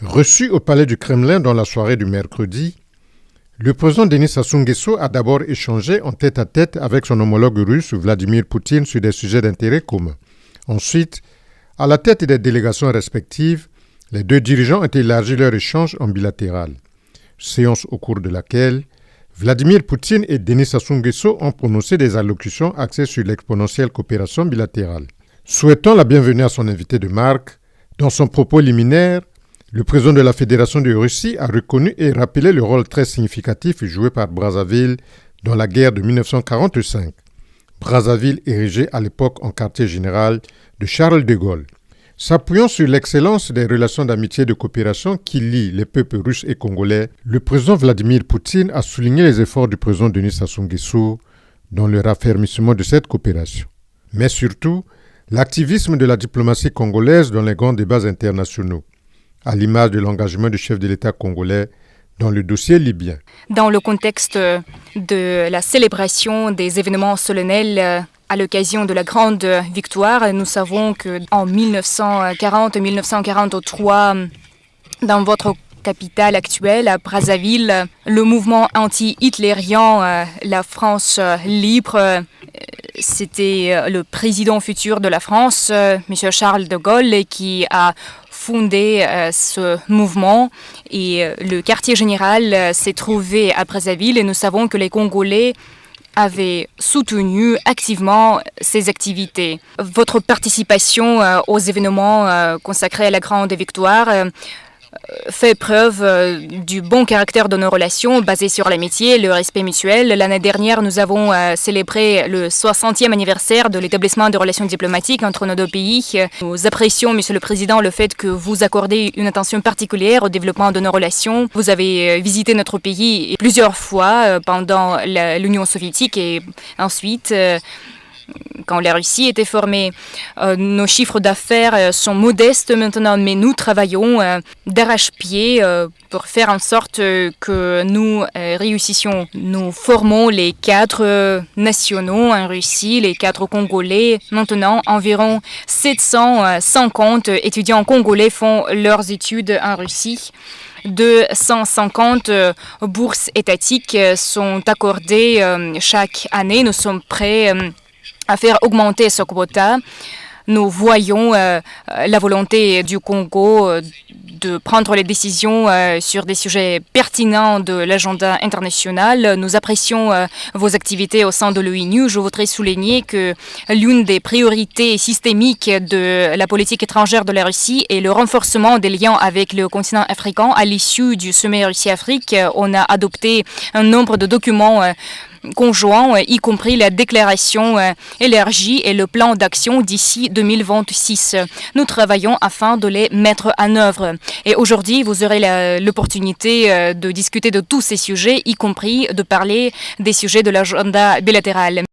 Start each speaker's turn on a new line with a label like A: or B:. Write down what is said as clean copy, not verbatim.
A: Reçu au palais du Kremlin dans la soirée du mercredi, le président Denis Sassou Nguesso a d'abord échangé en tête-à-tête avec son homologue russe Vladimir Poutine sur des sujets d'intérêt commun. Ensuite, à la tête des délégations respectives, les deux dirigeants ont élargi leur échange en bilatéral. Séance au cours de laquelle Vladimir Poutine et Denis Sassou Nguesso ont prononcé des allocutions axées sur l'exponentielle coopération bilatérale. Souhaitant la bienvenue à son invité de marque, dans son propos liminaire, le président de la Fédération de Russie a reconnu et rappelé le rôle très significatif joué par Brazzaville dans la guerre de 1945. Brazzaville érigée à l'époque en quartier général de Charles de Gaulle. S'appuyant sur l'excellence des relations d'amitié et de coopération qui lient les peuples russes et congolais, le président Vladimir Poutine a souligné les efforts du président Denis Sassou Nguesso dans le raffermissement de cette coopération. Mais surtout, l'activisme de la diplomatie congolaise dans les grands débats internationaux, à l'image de l'engagement du chef de l'État congolais dans le dossier libyen.
B: Dans le contexte de la célébration des événements solennels à l'occasion de la grande victoire, nous savons qu'en 1940-1943, dans votre capitale actuelle, à Brazzaville, le mouvement anti-hitlérien, la France libre, c'était le président futur de la France, M. Charles de Gaulle, qui a fondé ce mouvement et le quartier général s'est trouvé à Brazzaville et nous savons que les Congolais avaient soutenu activement ces activités. Votre participation aux événements consacrés à la grande victoire fait preuve du bon caractère de nos relations basées sur l'amitié et le respect mutuel. L'année dernière, nous avons célébré le 60e anniversaire de l'établissement de relations diplomatiques entre nos deux pays. Nous apprécions, Monsieur le Président, le fait que vous accordez une attention particulière au développement de nos relations. Vous avez visité notre pays plusieurs fois pendant l'Union soviétique et ensuite quand la Russie était formée. Nos chiffres d'affaires sont modestes maintenant, mais nous travaillons d'arrache-pied pour faire en sorte que nous réussissions. Nous formons les cadres nationaux en Russie, les cadres congolais. Maintenant, environ 750 étudiants congolais font leurs études en Russie. 250 bourses étatiques sont accordées chaque année. Nous sommes prêts à faire augmenter ce quota. Nous voyons la volonté du Congo de prendre les décisions sur des sujets pertinents de l'agenda international. Nous apprécions vos activités au sein de l'ONU. Je voudrais souligner que l'une des priorités systémiques de la politique étrangère de la Russie est le renforcement des liens avec le continent africain. À l'issue du sommet Russie-Afrique, on a adopté un nombre de documents conjoints, y compris la déclaration élargie et le plan d'action d'ici 2026. Nous travaillons afin de les mettre en œuvre. Et aujourd'hui, vous aurez l'opportunité de discuter de tous ces sujets, y compris de parler des sujets de l'agenda bilatéral.